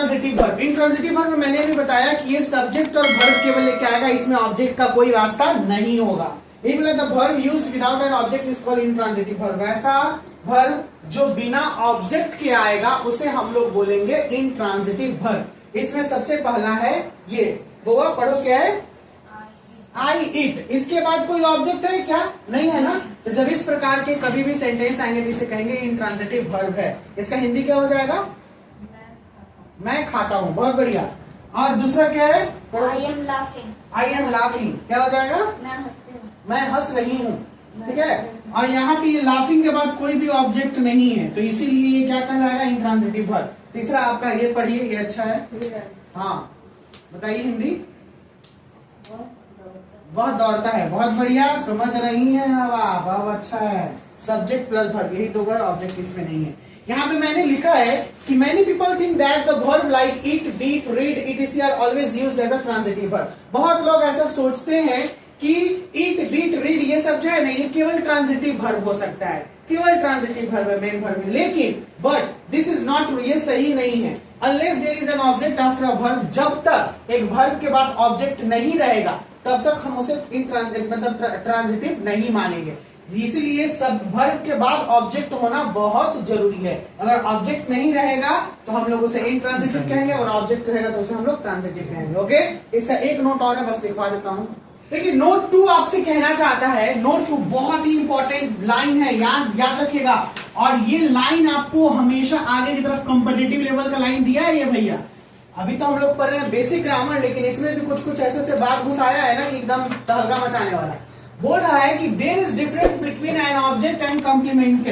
Intransitive verb. Intransitive verb में मैंने भी बताया कि ये सब्जेक्ट और वर्ब केवल लेके आएगा, इसमें ऑब्जेक्ट का कोई वास्ता नहीं होगा। ये बोला the verb used without an object is called intransitive verb. ऐसा वर्ब जो बिना ऑब्जेक्ट के आएगा उसे हम लोग बोलेंगे इंट्रांजिटिव वर्ब। इसमें सबसे पहला है ये, बोला पढ़ो क्या है, आई इट। इसके बाद कोई ऑब्जेक्ट है क्या? नहीं है ना। तो जब इस प्रकार के कभी भी सेंटेंस आएंगे तो इसे कहेंगे इंट्रांजिटिव वर्ब है। इसका हिंदी क्या हो जाएगा? मैं खाता हूँ। बहुत बढ़िया। और दूसरा क्या है? I am laughing. I am laughing क्या हो जाएगा? मैं हंसती हूँ। मैं हंस रही हूँ। ठीक है। और यहाँ पे लाफिंग के बाद कोई भी ऑब्जेक्ट नहीं है तो इसीलिए ये क्या कहलाएगा? Intransitive verb. तीसरा आपका ये पढ़िए, ये अच्छा है। हाँ बताइए हिंदी। वह दौड़ता है। बहुत बढ़िया, समझ रही हैं अब आप। अब अच्छा है। सब्जेक्ट प्लस वर्ब, यही दो वर्ड, ऑब्जेक्ट इसमें नहीं है। यहाँ पे मैंने लिखा है कि many people think that the verb like it, beat, read, etc. Are always used as a transitive verb. बहुत लोग ऐसा सोचते हैं कि इट, बीट, रीड ये सब जो है ना ये केवल ट्रांजिटिव वर्ब हो सकता है, केवल ट्रांजिटिव वर्ब है मेन वर्ब में। लेकिन बट दिस इज नॉट, ये सही नहीं है। Unless there is an object after a verb, जब तक एक वर्ब के बाद ऑब्जेक्ट नहीं रहेगा तब तक हम उसे मतलब ट्रांजिटिव नहीं मानेंगे। इसीलिए सब वर्ब के बाद ऑब्जेक्ट होना बहुत जरूरी है। अगर ऑब्जेक्ट नहीं रहेगा तो हम लोग उसे इंट्रांजिटिव कहेंगे और ऑब्जेक्ट रहेगा तो उसे हम लोग ट्रांजिटिव कहेंगे। ओके, इसका एक नोट और है, बस लिखवा देता हूं। देखिए नोट 2 आपसे कहना चाहता है, नोट 2 बहुत ही इंपॉर्टेंट लाइन है, याद रखिएगा। और ये लाइन आपको हमेशा आगे की तरफ कॉम्पिटिटिव लेवल का लाइन दिया है ये भैया। अभी तो हम लोग पढ़ रहे हैं बेसिक ग्रामर, लेकिन इसमें भी कुछ ऐसे बात घुस आया है ना कि एकदम तहलका मचाने वाला। बोल रहा है कि there is difference between an object and complement.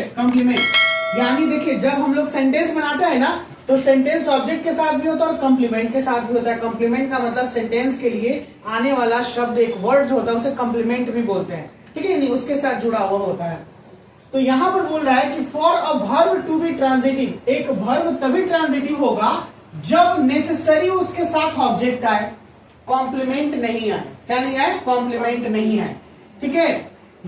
यानी देखिए जब हम लोग सेंटेंस बनाते हैं ना तो सेंटेंस ऑब्जेक्ट के साथ भी होता है और कॉम्प्लीमेंट के साथ भी होता है। कॉम्प्लीमेंट का मतलब सेंटेंस के लिए आने वाला शब्द, एक वर्ड जो होता है उसे कॉम्प्लीमेंट भी बोलते हैं। ठीक है, नहीं उसके साथ जुड़ा हुआ होता है। तो यहां पर बोल रहा है कि for a verb to be transitive, एक वर्ब तभी ट्रांजिटिव होगा जब नेसेसरी उसके साथ ऑब्जेक्ट आए, कॉम्प्लीमेंट नहीं आए। क्या नहीं आए? कॉम्प्लीमेंट नहीं आए। ठीक है,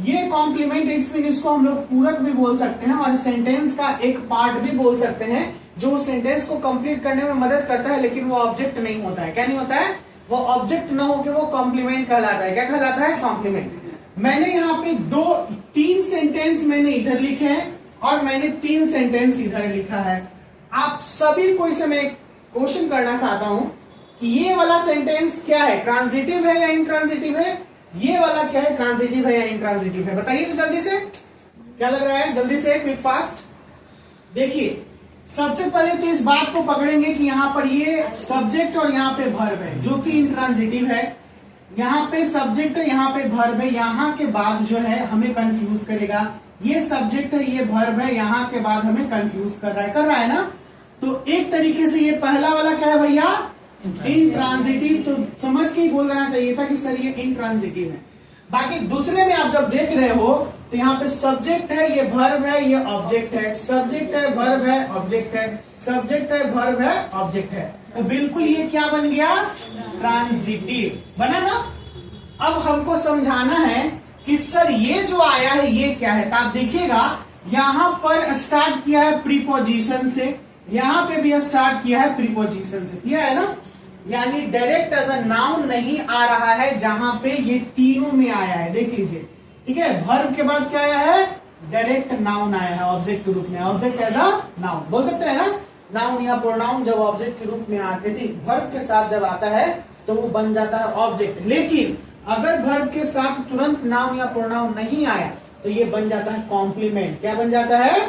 ये कॉम्प्लीमेंट इट्स मीन इसको हम लोग पूरक भी बोल सकते हैं और सेंटेंस का एक पार्ट भी बोल सकते हैं जो सेंटेंस को कंप्लीट करने में मदद करता है, लेकिन वो ऑब्जेक्ट नहीं होता है। क्या नहीं होता है? वो ऑब्जेक्ट न होकर वो कॉम्प्लीमेंट कहलाता है। क्या कहलाता है? कॉम्प्लीमेंट। मैंने यहाँ पे 3 सेंटेंस मैंने इधर लिखे हैं और मैंने 3 सेंटेंस इधर लिखा है। आप सभी को इसे मैं क्वेश्चन करना चाहता हूं कि ये वाला सेंटेंस क्या है, ट्रांजिटिव है या इंट्रांजिटिव है? ये वाला क्या है, ट्रांजिटिव है या इंट्रांजिटिव है? बताइए तो जल्दी से, क्या लग रहा है? जल्दी से, क्विक फास्ट। देखिए सबसे पहले तो इस बात को पकड़ेंगे कि यहाँ पर ये सब्जेक्ट और यहाँ पे वर्ब है जो कि इंट्रांजिटिव है। यहाँ पे सब्जेक्ट है, यहाँ पे वर्ब है। यहाँ के बाद जो है हमें कंफ्यूज करेगा। ये सब्जेक्ट है, ये वर्ब है, यहाँ के बाद हमें कंफ्यूज कर रहा है ना। तो एक तरीके से ये पहला वाला क्या है भैया? इंट्रांजिटिव। तो समझ के ही बोल देना चाहिए था कि सर ये इंट्रांजिटिव है। बाकी दूसरे में आप जब देख रहे हो तो यहाँ पे सब्जेक्ट है, ये वर्ब है, ये ऑब्जेक्ट है। सब्जेक्ट है, वर्ब है, ऑब्जेक्ट है। सब्जेक्ट है, वर्ब है, ऑब्जेक्ट है। तो बिल्कुल ये क्या बन गया? ट्रांजिटिव बना ना। अब हमको समझाना है कि सर ये जो आया है ये क्या है। तो आप देखिएगा यहाँ पर स्टार्ट किया है प्रीपोजिशन से, यहाँ पे भी स्टार्ट किया है प्रीपोजिशन से, किया है ना। यानी डायरेक्ट एज अ नाउन नहीं आ रहा है, जहां पे ये तीनों में आया है। देख लीजिए, ठीक है। वर्ब के बाद क्या आया है? डायरेक्ट नाउन आया है ऑब्जेक्ट के रूप में। ऑब्जेक्ट एज अ नाउन बोल सकते हैं ना। नाउन या प्रोनाउन जब ऑब्जेक्ट के रूप में आते थे, वर्ब के साथ जब आता है तो वो बन जाता है ऑब्जेक्ट। लेकिन अगर वर्ब के साथ तुरंत नाउन या प्रोनाउन नहीं आया तो ये बन जाता है कॉम्प्लीमेंट। क्या बन जाता है?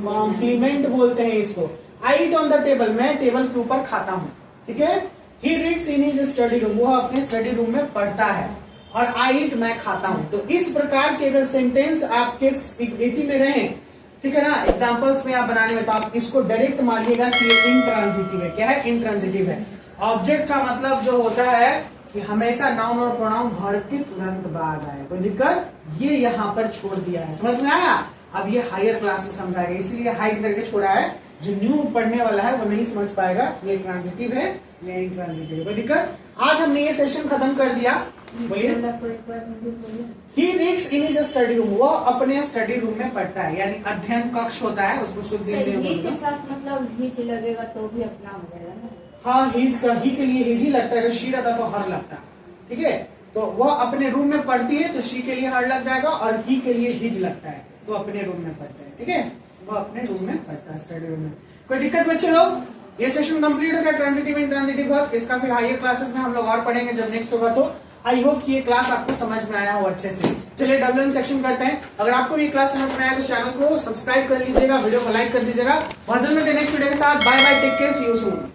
कॉम्प्लीमेंट बोलते हैं इसको। आई ईट ऑन द टेबल, मैं टेबल के ऊपर खाता हूँ। ठीक है। He reads in his study room, वो अपने स्टडी रूम में पढ़ता है। और आई ईट, मैं खाता हूँ। तो इस प्रकार के अगर सेंटेंस आपके इति में रहे, ठीक है ना, एग्जांपल्स में आप बनाने में, तो आप इसको डायरेक्ट मानिएगा कि ये इंट्रांजिटिव है। क्या है? इंट्रांजिटिव है। ऑब्जेक्ट का मतलब जो होता है कि हमेशा नाउन और प्रोनाउन वर्ब के तुरंत बाद आए। कोई दिक्कत? ये यहाँ पर छोड़ दिया है। समझ में आया? अब ये हायर क्लास में समझाएगा, इसीलिए हाइड करके छोड़ा है। जो न्यू पढ़ने वाला है वो नहीं समझ पाएगा ये ट्रांजिटिव है या इंट्रांजिटिव है। कोई दिक्कत? आज हमने ये सेशन खत्म कर दिया। He reads in his his study room, वो अपने स्टडी रूम में पढ़ता है, यानी अध्ययन कक्ष होता है उसको शुद्ध हिंदी में ही बोलते के हैं। साथ मतलब हिच लगेगा तो भी अपना हो जाएगा ना। हाँ, हिज का ही के लिए हिज ही लगता है, अगर शी रहता तो हर लगता। ठीक है, तो वो अपने रूम में पढ़ती है तो शी के लिए हर लग जाएगा, और ही के लिए हिज लगता है तो अपने रूम में पढ़ता है। ठीक है, वो अपने रूम में पढ़ता है, स्टडी रूम में। कोई दिक्कत बच्चे लोग? ये सेशन कंप्लीट हो गया ट्रांजिटिव एंड ट्रांजिटिव वर्ब। इसका फिर हायर क्लासेस में हम लोग और पढ़ेंगे जब नेक्स्ट होगा। तो आई होप कि ये क्लास आपको समझ में आया हो अच्छे से। चलिए WM सेक्शन करते हैं। अगर आपको ये क्लास समझ में आया तो चैनल को सब्सक्राइब कर लीजिएगा, वीडियो को लाइक कर दीजिएगा। नेक्स्ट वीडियो के साथ bye bye, take care, see you soon.